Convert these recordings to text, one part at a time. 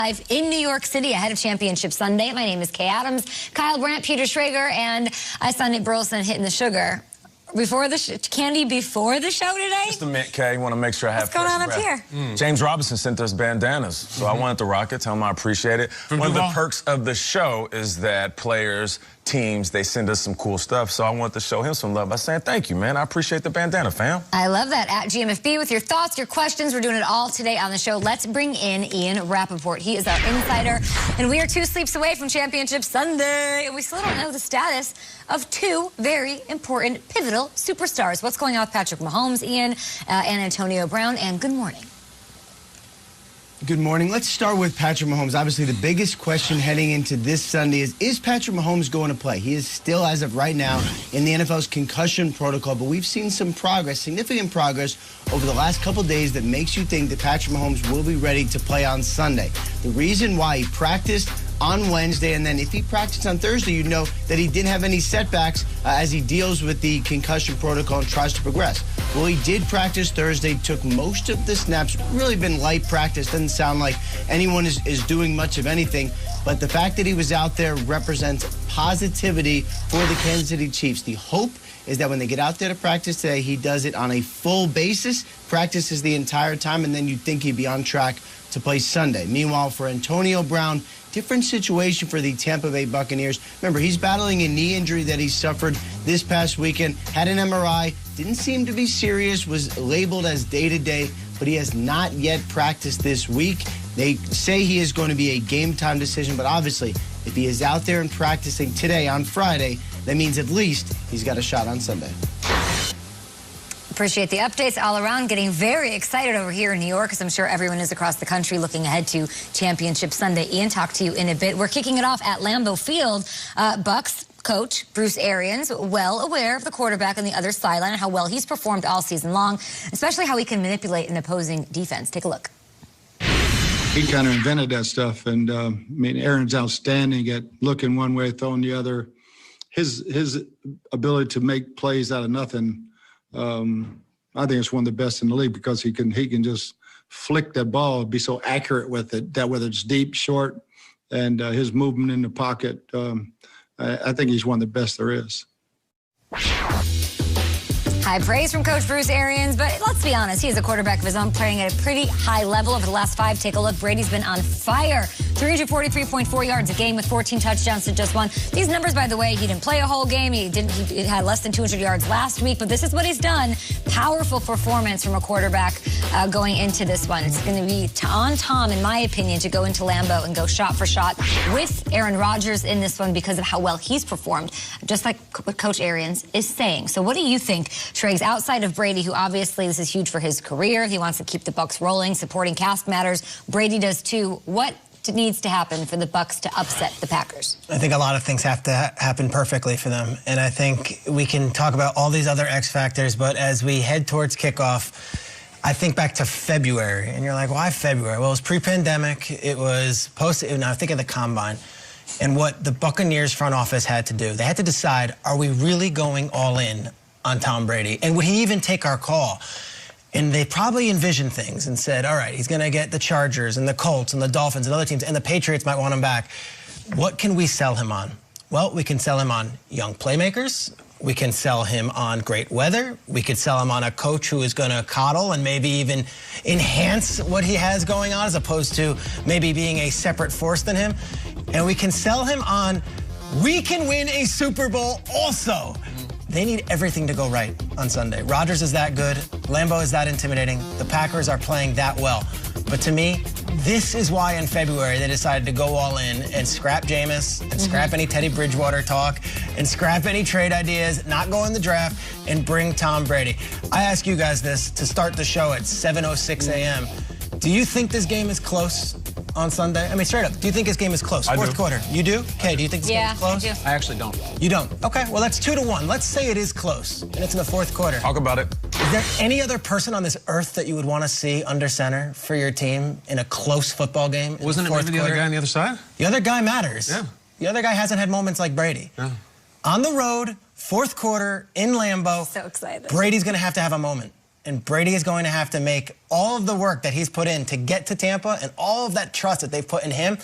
Live in New York City ahead of Championship Sunday. My name is Kay Adams, Kyle Brandt, Peter Schrager, and I saw Nick Burleson hitting the sugar. Before the candy before the show today? Just a minute, Kay. Want to make sure I have. What's going on up here? James Robinson sent us bandanas, so I wanted to rock it. Tell him I appreciate it. One of the perks of the show is that players, teams, they send us some cool stuff, so I wanted to show him some love by saying thank you, man. I appreciate the bandana, fam. I love that. At GMFB with your thoughts, your questions. We're doing it all today on the show. Let's bring in Ian Rappaport. He is our insider, and we are 2 sleeps away from Championship Sunday, and we still don't know the status of 2 very important, pivotal superstars. What's going on with Patrick Mahomes, Ian, and Antonio Brown, and good morning. Good morning. Let's start with Patrick Mahomes. Obviously, the biggest question heading into this Sunday is Patrick Mahomes going to play? He is still, as of right now, in the NFL's concussion protocol, but we've seen some progress, significant progress, over the last couple days that makes you think that Patrick Mahomes will be ready to play on Sunday. The reason why he practiced on Wednesday, and then if he practiced on Thursday, you'd know that he didn't have any setbacks as he deals with the concussion protocol and tries to progress. Well, he did practice Thursday, took most of the snaps, really been light practice. Doesn't sound like anyone is doing much of anything, but the fact that he was out there represents positivity for the Kansas City Chiefs. The hope is that when they get out there to practice today, he does it on a full basis, practices the entire time, and then you'd think he'd be on track to play Sunday. Meanwhile, for Antonio Brown, different situation for the Tampa Bay Buccaneers. Remember, he's battling a knee injury that he suffered this past weekend, had an MRI, didn't seem to be serious, was labeled as day-to-day, but he has not yet practiced this week. They say he is going to be a game-time decision, but obviously, if he is out there and practicing today on Friday, that means at least he's got a shot on Sunday. Appreciate the updates all around. Getting very excited over here in New York, as I'm sure everyone is across the country looking ahead to Championship Sunday. Ian, talk to you in a bit. We're kicking it off at Lambeau Field. Bucs coach Bruce Arians, well aware of the quarterback on the other sideline and how well he's performed all season long, especially how he can manipulate an opposing defense. Take a look. He kind of invented that stuff, and I mean, Aaron's outstanding at looking one way, throwing the other. His ability to make plays out of nothing, I think it's one of the best in the league because he can just flick that ball, be so accurate with it, that whether it's deep, short, and his movement in the pocket, I think he's one of the best there is. High praise from Coach Bruce Arians, but let's be honest, he is a quarterback of his own, playing at a pretty high level over the last 5. Take a look. Brady's been on fire. 343.4 yards a game with 14 touchdowns to just 1. These numbers, by the way, he didn't play a whole game. He had less than 200 yards last week, but this is what he's done. Powerful performance from a quarterback going into this one. It's going to be on Tom, in my opinion, to go into Lambeau and go shot for shot with Aaron Rodgers in this one because of how well he's performed, just like what Coach Arians is saying. So what do you think, Schrags, outside of Brady, who obviously this is huge for his career? He wants to keep the Bucs rolling. Supporting cast matters. Brady does too. What needs to happen for the Bucs to upset the Packers? I think a lot of things have to happen perfectly for them. And I think we can talk about all these other X factors, but as we head towards kickoff, I think back to February. And you're like, why February? Well, it was pre-pandemic. It was post, and I think of the Combine. And what the Buccaneers front office had to do, they had to decide, are we really going all in on Tom Brady? And would he even take our call? And they probably envisioned things and said, all right, he's going to get the Chargers and the Colts and the Dolphins and other teams, and the Patriots might want him back. What can we sell him on? Well, we can sell him on young playmakers. We can sell him on great weather. We could sell him on a coach who is going to coddle and maybe even enhance what he has going on as opposed to maybe being a separate force than him. And we can sell him on, we can win a Super Bowl also. They need everything to go right on Sunday. Rodgers is that good. Lambeau is that intimidating. The Packers are playing that well. But to me, this is why in February they decided to go all in and scrap Jameis and scrap any Teddy Bridgewater talk and scrap any trade ideas, not go in the draft, and bring Tom Brady. I ask you guys this to start the show at 7:06 a.m. Do you think this game is close on Sunday? I mean, straight up, do you think this game is close? Fourth quarter. You do? Kay, do you think this game is close? I do. I actually don't. You don't? Okay, well, that's 2-1. Let's say it is close, and it's in the fourth quarter. Talk about it. Is there any other person on this earth that you would want to see under center for your team in a close football game? Wasn't it maybe the other guy on the other side? The other guy matters. Yeah. The other guy hasn't had moments like Brady. Yeah. On the road, fourth quarter, in Lambeau. So excited. Brady's going to have a moment. And Brady is going to have to make all of the work that he's put in to get to Tampa and all of that trust that they've put in him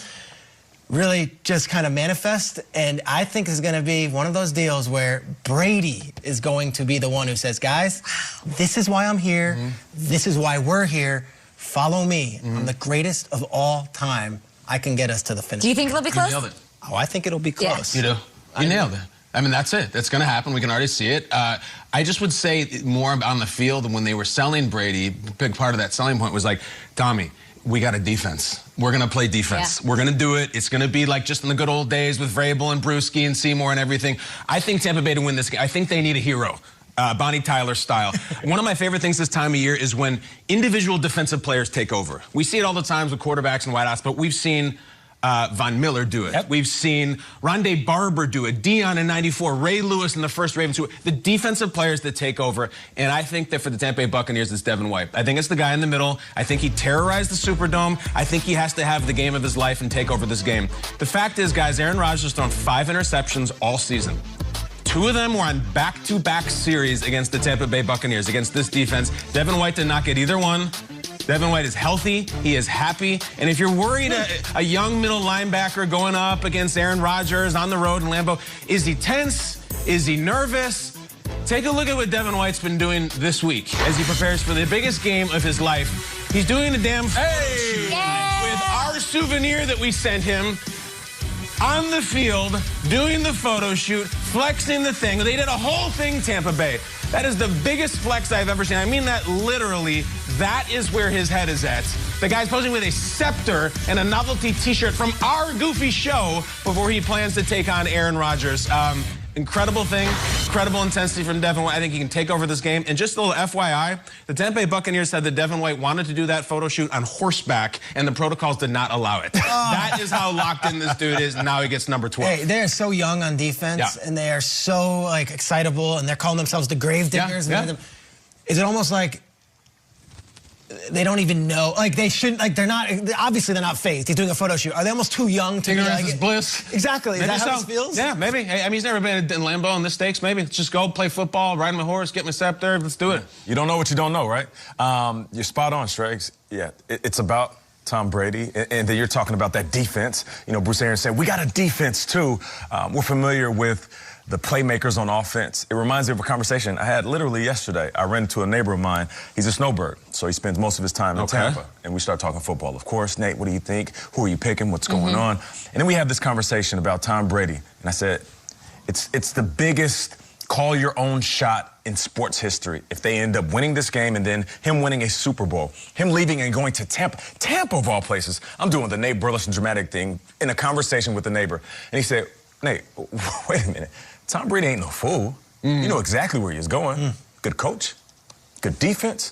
really just kind of manifest. And I think it's going to be one of those deals where Brady is going to be the one who says, guys, this is why I'm here. This is why we're here. Follow me. I'm the greatest of all time. I can get us to the finish. Do you think it'll be close? You nailed it. Oh, I think it'll be close. Yeah. You do? You nailed it. I mean, that's it. That's going to happen. We can already see it. I just would say more on the field, and when they were selling Brady, a big part of that selling point was like, Tommy, we got a defense. We're going to play defense. Yeah. We're going to do it. It's going to be like just in the good old days with Vrabel and Brewski and Seymour and everything. I think Tampa Bay to win this game. I think they need a hero. Bonnie Tyler style. One of my favorite things this time of year is when individual defensive players take over. We see it all the times with quarterbacks and wideouts, but we've seen Von Miller do it. Yep. We've seen Rondé Barber do it. Dion in '94. Ray Lewis in the first Ravens. The defensive players that take over. And I think that for the Tampa Bay Buccaneers, it's Devin White. I think it's the guy in the middle. I think he terrorized the Superdome. I think he has to have the game of his life and take over this game. The fact is, guys, Aaron Rodgers has thrown 5 interceptions all season. 2 of them were on back-to-back series against the Tampa Bay Buccaneers, against this defense. Devin White did not get either one. Devin White is healthy. He is happy. And if you're worried a young middle linebacker going up against Aaron Rodgers on the road in Lambeau, is he tense? Is he nervous? Take a look at what Devin White's been doing this week as he prepares for the biggest game of his life. He's doing a damn with our souvenir that we sent him. On the field, doing the photo shoot, flexing the thing. They did a whole thing, Tampa Bay. That is the biggest flex I've ever seen. I mean that literally. That is where his head is at. The guy's posing with a scepter and a novelty T-shirt from our goofy show before he plans to take on Aaron Rodgers. Incredible thing, incredible intensity from Devin White. I think he can take over this game. And just a little FYI, the Tampa Bay Buccaneers said that Devin White wanted to do that photo shoot on horseback, and the protocols did not allow it. That is how locked in this dude is, and now he gets number 12. Hey, they're so young on defense, and they are so, like, excitable, and they're calling themselves the grave diggers. Is it almost like they don't even know, like they shouldn't, like they're not, obviously they're not phased. He's doing a photo shoot. Are they almost too young to be like, is bliss. Exactly. Is that how this feels? Yeah, maybe. I mean, he's never been in Lambeau in this stakes. Maybe let's just go play football, ride my horse, get my scepter. Let's do it. You don't know what you don't know, right? You're spot on, Straggs. Yeah, it's about Tom Brady, and then you're talking about that defense. You know, Bruce Arians said, we got a defense too. We're familiar with the playmakers on offense. It reminds me of a conversation I had literally yesterday. I ran into a neighbor of mine. He's a snowbird, so he spends most of his time in Tampa. And we start talking football. Of course, Nate, what do you think? Who are you picking? What's going on? And then we have this conversation about Tom Brady. And I said, it's the biggest call your own shot in sports history if they end up winning this game and then him winning a Super Bowl, him leaving and going to Tampa. Tampa, of all places. I'm doing the Nate Burleson dramatic thing in a conversation with the neighbor. And he said, Nate, wait a minute. Tom Brady ain't no fool. You know exactly where he's going. Good coach, good defense,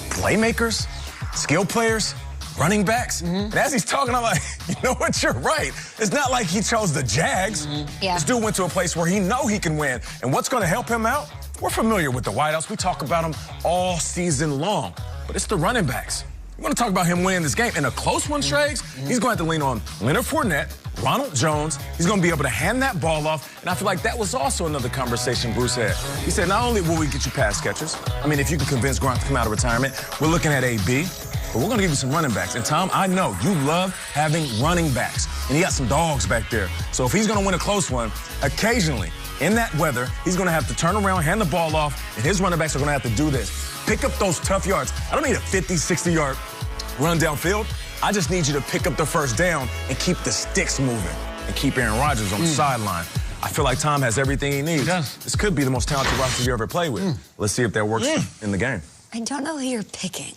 playmakers, skill players, running backs. And as he's talking, I'm like, you know what, you're right. It's not like he chose the Jags. This dude went to a place where he know he can win. And what's going to help him out? We're familiar with the wideouts. We talk about them all season long. But it's the running backs. We're going to talk about him winning this game. In a close one, Straggs, he's going to have to lean on Leonard Fournette, Ronald Jones. He's going to be able to hand that ball off. And I feel like that was also another conversation Bruce had. He said, not only will we get you pass catchers, I mean, if you can convince Gronk to come out of retirement, we're looking at AB, but we're going to give you some running backs. And, Tom, I know you love having running backs. And he got some dogs back there. So if he's going to win a close one, occasionally, in that weather, he's going to have to turn around, hand the ball off, and his running backs are going to have to do this. Pick up those tough yards. I don't need a 50, 60-yard run downfield. I just need you to pick up the first down and keep the sticks moving and keep Aaron Rodgers on the sideline. I feel like Tom has everything he needs. This could be the most talented roster you ever played with. Let's see if that works in the game. I don't know who you're picking.